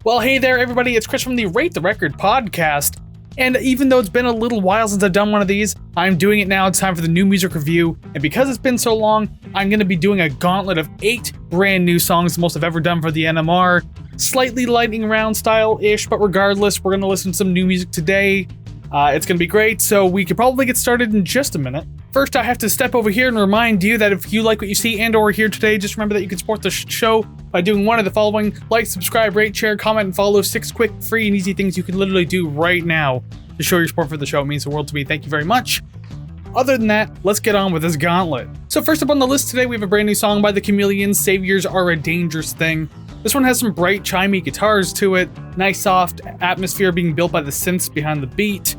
Well, hey there, everybody. It's Chris from the Rate the Record podcast. And even though it's been a little while since I've done one of these, I'm doing it now. It's time for the new music review. And because it's been so long, I'm going to be doing a gauntlet of 8 brand new songs, the most I've ever done for the NMR. Slightly lightning round style-ish, but regardless, we're going to listen to some new music today. It's going to be great, so we could probably get started in just a minute. First, I have to step over here and remind you that if you like what you see and or hear today, just remember that you can support the show by doing one of the following: like, subscribe, rate, share, comment, and follow. 6 quick, free, and easy things you can literally do right now to show your support for the show. It means the world to me. Thank you very much. Other than that, let's get on with this gauntlet. So first up on the list today, we have a brand new song by the Chameleons, Saviours Are a Dangerous Thing. This one has some bright, chimey guitars to it, nice soft atmosphere being built by the synths behind the beat.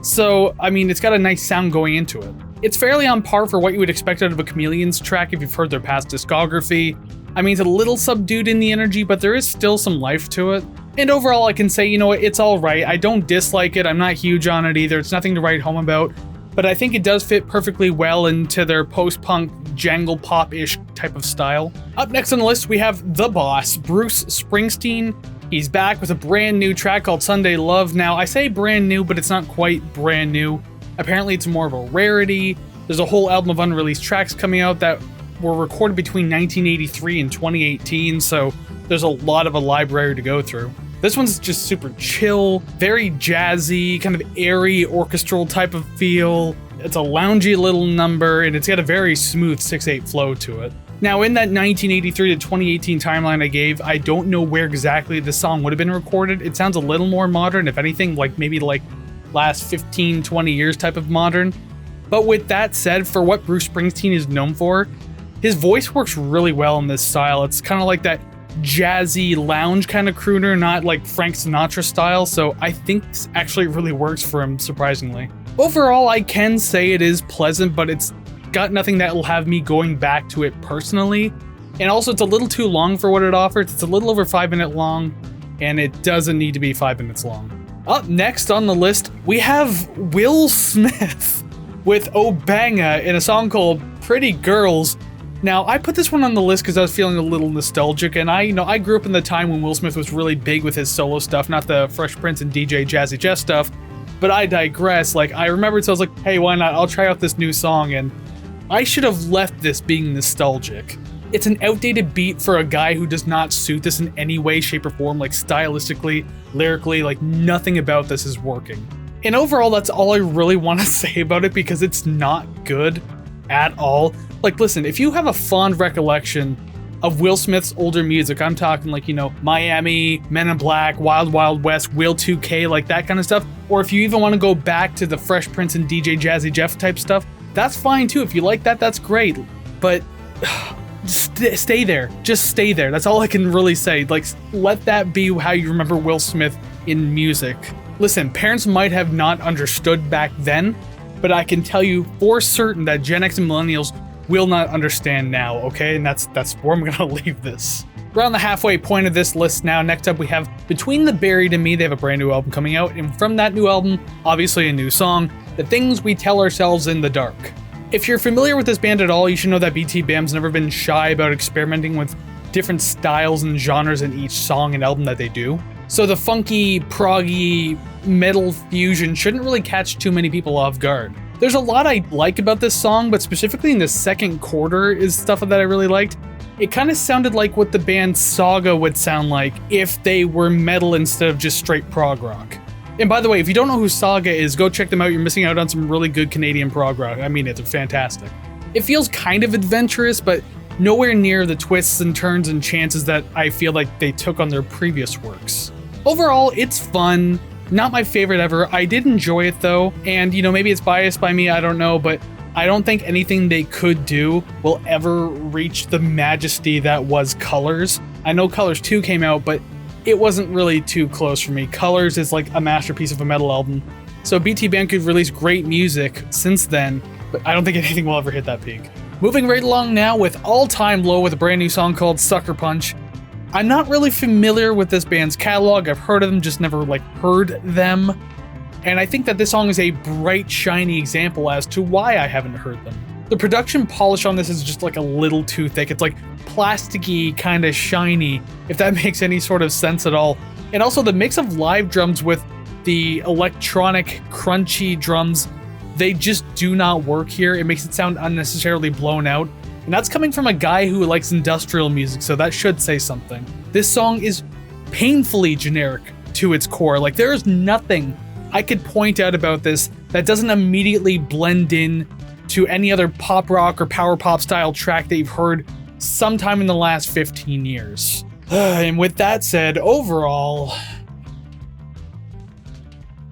So, I mean, it's got a nice sound going into it. It's fairly on par for what you would expect out of a Chameleons track if you've heard their past discography. I mean, it's a little subdued in the energy, but there is still some life to it. And overall, I can say, you know what, it's alright. I don't dislike it, I'm not huge on it either, it's nothing to write home about. But I think it does fit perfectly well into their post-punk, jangle pop-ish type of style. Up next on the list, we have the boss, Bruce Springsteen. He's back with a brand new track called Sunday Love. Now, I say brand new, but it's not quite brand new. Apparently, it's more of a rarity. There's a whole album of unreleased tracks coming out that were recorded between 1983 and 2018, so there's a lot of a library to go through. This one's just super chill, very jazzy, kind of airy orchestral type of feel. It's a loungy little number, and it's got a very smooth 6/8 flow to it. Now, in that 1983 to 2018 timeline I gave, I don't know where exactly the song would have been recorded. It sounds a little more modern, if anything, like maybe like last 15, 20 years type of modern. But with that said, for what Bruce Springsteen is known for, his voice works really well in this style. It's kind of like that jazzy lounge kind of crooner, not like Frank Sinatra style, so I think this actually really works for him, surprisingly. Overall, I can say it is pleasant, but it's got nothing that will have me going back to it personally. And also, it's a little too long for what it offers. It's a little over 5 minutes long, and it doesn't need to be 5 minutes long. Up next on the list, we have Will Smith with Obanga in a song called Pretty Girls. Now, I put this one on the list because I was feeling a little nostalgic, and I grew up in the time when Will Smith was really big with his solo stuff, not the Fresh Prince and DJ Jazzy Jeff stuff, but I digress. Like, I remembered, so I was like, hey, why not? I'll try out this new song, and I should have left this being nostalgic. It's an outdated beat for a guy who does not suit this in any way, shape, or form, like stylistically, lyrically, like nothing about this is working. And overall, that's all I really want to say about it because it's not good at all. Like, listen, if you have a fond recollection of Will Smith's older music, I'm talking like, you know, Miami, Men in Black, Wild Wild West, Will 2K, like that kind of stuff. Or if you even want to go back to the Fresh Prince and DJ Jazzy Jeff type stuff, that's fine too. If you like that, that's great. But stay there. Just stay there. That's all I can really say. Like, let that be how you remember Will Smith in music. Listen, parents might have not understood back then, but I can tell you for certain that Gen X and Millennials will not understand now, okay? And that's where I'm gonna leave this. Around the halfway point of this list now. Next up, we have Between the Buried and Me. They have a brand new album coming out, and from that new album, obviously a new song, The Things We Tell Ourselves in the Dark. If you're familiar with this band at all, you should know that BT Bam's never been shy about experimenting with different styles and genres in each song and album that they do. So the funky, proggy, metal fusion shouldn't really catch too many people off guard. There's a lot I like about this song, but specifically in the second quarter is stuff that I really liked. It kind of sounded like what the band Saga would sound like if they were metal instead of just straight prog rock. And by the way, if you don't know who Saga is, go check them out. You're missing out on some really good Canadian prog rock. I mean, it's fantastic. It feels kind of adventurous, but nowhere near the twists and turns and chances that I feel like they took on their previous works. Overall, it's fun. Not my favorite ever. I did enjoy it though, and you know, maybe it's biased by me, I don't know, but I don't think anything they could do will ever reach the majesty that was Colors. I know Colors 2 came out, but it wasn't really too close for me. Colors is like a masterpiece of a metal album. So BT Bam could release great music since then, but I don't think anything will ever hit that peak. Moving right along now with All Time Low with a brand new song called Sucker Punch. I'm not really familiar with this band's catalog. I've heard of them, just never like heard them. And I think that this song is a bright, shiny example as to why I haven't heard them. The production polish on this is just like a little too thick. It's like plasticky, kind of shiny, if that makes any sort of sense at all. And also the mix of live drums with the electronic crunchy drums, they just do not work here. It makes it sound unnecessarily blown out. And that's coming from a guy who likes industrial music, so that should say something. This song is painfully generic to its core. Like, there is nothing I could point out about this that doesn't immediately blend in to any other pop rock or power pop style track that you've heard sometime in the last 15 years. And with that said, overall...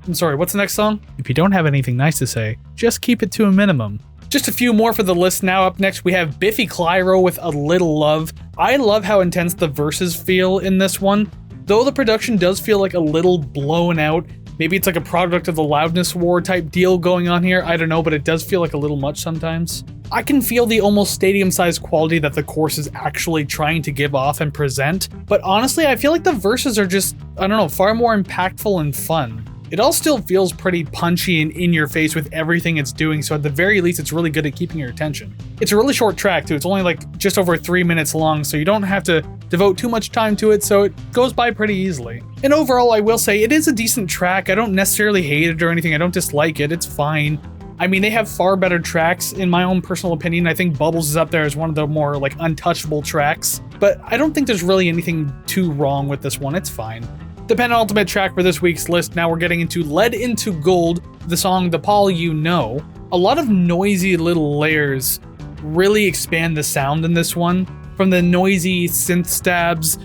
I'm sorry, what's the next song? If you don't have anything nice to say, just keep it to a minimum. Just a few more for the list now. Up next, we have Biffy Clyro with A Little Love. I love how intense the verses feel in this one, though the production does feel like a little blown out. Maybe it's like a product of the loudness war type deal going on here, I don't know, but it does feel like a little much sometimes. I can feel the almost stadium-sized quality that the chorus is actually trying to give off and present, but honestly, I feel like the verses are just, I don't know, far more impactful and fun. It all still feels pretty punchy and in your face with everything it's doing, so at the very least it's really good at keeping your attention. It's a really short track too, it's only like just over 3 minutes long, so you don't have to devote too much time to it, so it goes by pretty easily. And overall, I will say it is a decent track. I don't necessarily hate it or anything, I don't dislike it, it's fine. I mean, they have far better tracks in my own personal opinion. I think Bubbles is up there as one of the more like untouchable tracks, but I don't think there's really anything too wrong with this one, it's fine. The penultimate track for this week's list, now we're getting into Lead into Gold, the song The Pall You Know. A lot of noisy little layers really expand the sound in this one, from the noisy synth stabs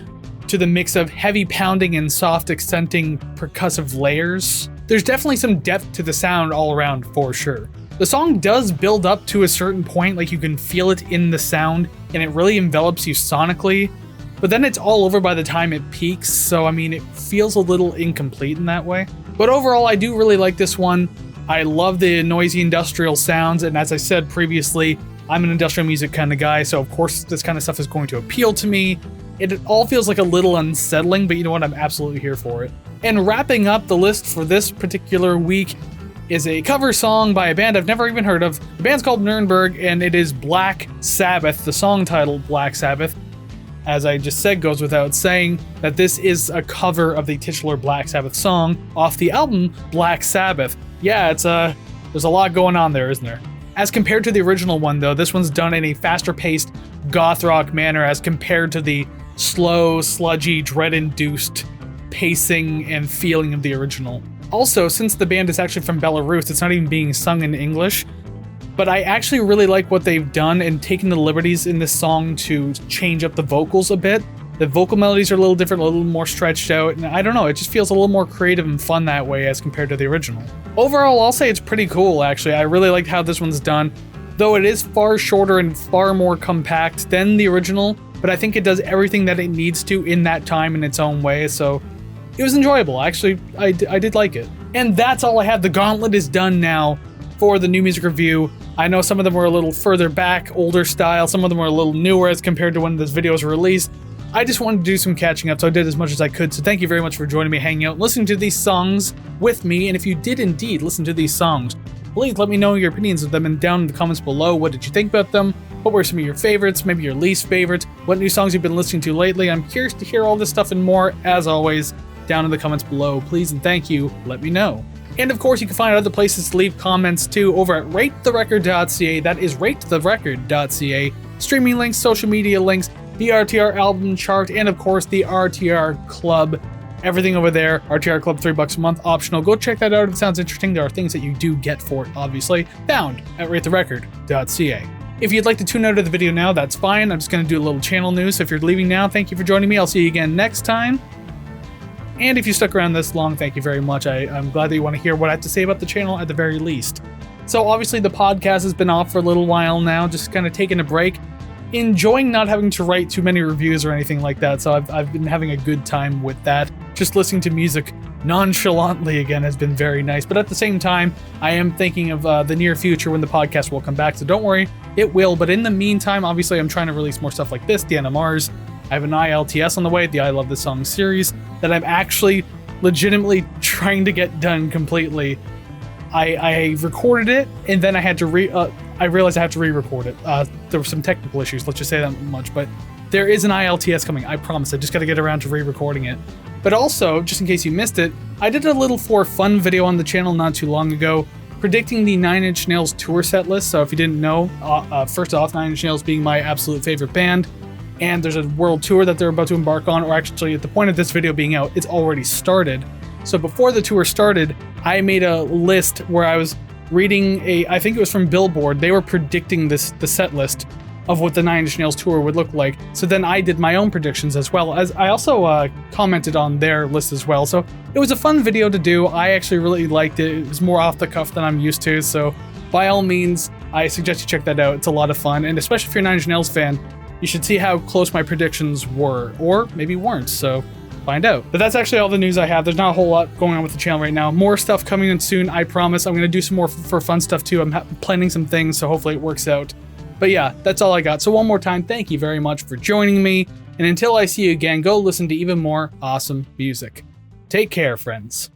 to the mix of heavy pounding and soft accenting percussive layers. There's definitely some depth to the sound all around for sure. The song does build up to a certain point, like you can feel it in the sound, and it really envelops you sonically. But then it's all over by the time it peaks, so I mean, it feels a little incomplete in that way. But overall, I do really like this one. I love the noisy industrial sounds, and as I said previously, I'm an industrial music kind of guy, so of course this kind of stuff is going to appeal to me. It all feels like a little unsettling, but you know what, I'm absolutely here for it. And wrapping up the list for this particular week is a cover song by a band I've never even heard of. The band's called Nurnberg, and it is Black Sabbath, the song title Black Sabbath. As I just said, goes without saying that this is a cover of the titular Black Sabbath song off the album Black Sabbath. Yeah, there's a lot going on there, isn't there? As compared to the original one, though, this one's done in a faster-paced goth rock manner as compared to the slow, sludgy, dread-induced pacing and feeling of the original. Also, since the band is actually from Belarus, it's not even being sung in English, but I actually really like what they've done and taken the liberties in this song to change up the vocals a bit. The vocal melodies are a little different, a little more stretched out, and I don't know, it just feels a little more creative and fun that way as compared to the original. Overall, I'll say it's pretty cool, actually. I really like how this one's done, though it is far shorter and far more compact than the original, but I think it does everything that it needs to in that time in its own way, so it was enjoyable. Actually, I did like it. And that's all I have. The gauntlet is done now for the new music review. I know some of them were a little further back, older style, some of them were a little newer as compared to when this video was released. I just wanted to do some catching up, so I did as much as I could, so thank you very much for joining me, hanging out, listening to these songs with me, and if you did indeed listen to these songs, please let me know your opinions of them and down in the comments below. What did you think about them? What were some of your favorites, maybe your least favorites? What new songs you've been listening to lately? I'm curious to hear all this stuff and more, as always, down in the comments below. Please and thank you, let me know. And of course, you can find other places to leave comments too over at ratetherecord.ca. That is ratetherecord.ca. Streaming links, social media links, the RTR album chart, and of course the RTR Club. Everything over there. RTR Club, $3 a month, optional. Go check that out if it sounds interesting. There are things that you do get for it, obviously, found at ratetherecord.ca. If you'd like to tune out of the video now, that's fine. I'm just going to do a little channel news. So if you're leaving now, thank you for joining me. I'll see you again next time. And if you stuck around this long, thank you very much. I'm glad that you want to hear what I have to say about the channel at the very least. So obviously the podcast has been off for a little while now, just kind of taking a break. Enjoying not having to write too many reviews or anything like that, so I've been having a good time with that. Just listening to music nonchalantly again has been very nice, but at the same time, I am thinking of the near future when the podcast will come back, so don't worry, it will. But in the meantime, obviously I'm trying to release more stuff like this, the NMRs. I have an ILTS on the way, the I Love This Song series, that I'm actually legitimately trying to get done completely. I recorded it, and then I had to I realized I have to re-record it. There were some technical issues, let's just say that much, but there is an ILTS coming, I promise. I just got to get around to re-recording it. But also, just in case you missed it, I did a little for fun video on the channel not too long ago, predicting the Nine Inch Nails tour set list. So if you didn't know, first off, Nine Inch Nails being my absolute favorite band, and there's a world tour that they're about to embark on, or actually at the point of this video being out, it's already started. So before the tour started, I made a list where I was reading I think it was from Billboard, they were predicting the set list of what the Nine Inch Nails tour would look like. So then I did my own predictions as well, as I also commented on their list as well. So it was a fun video to do. I actually really liked it. It was more off the cuff than I'm used to. So by all means, I suggest you check that out. It's a lot of fun. And especially if you're a Nine Inch Nails fan, you should see how close my predictions were, or maybe weren't. So find out. But that's actually all the news I have. There's not a whole lot going on with the channel right now. More stuff coming in soon, I promise. I'm going to do some more for fun stuff too. I'm planning some things, so hopefully it works out. But yeah, that's all I got. So one more time, thank you very much for joining me. And until I see you again, go listen to even more awesome music. Take care, friends.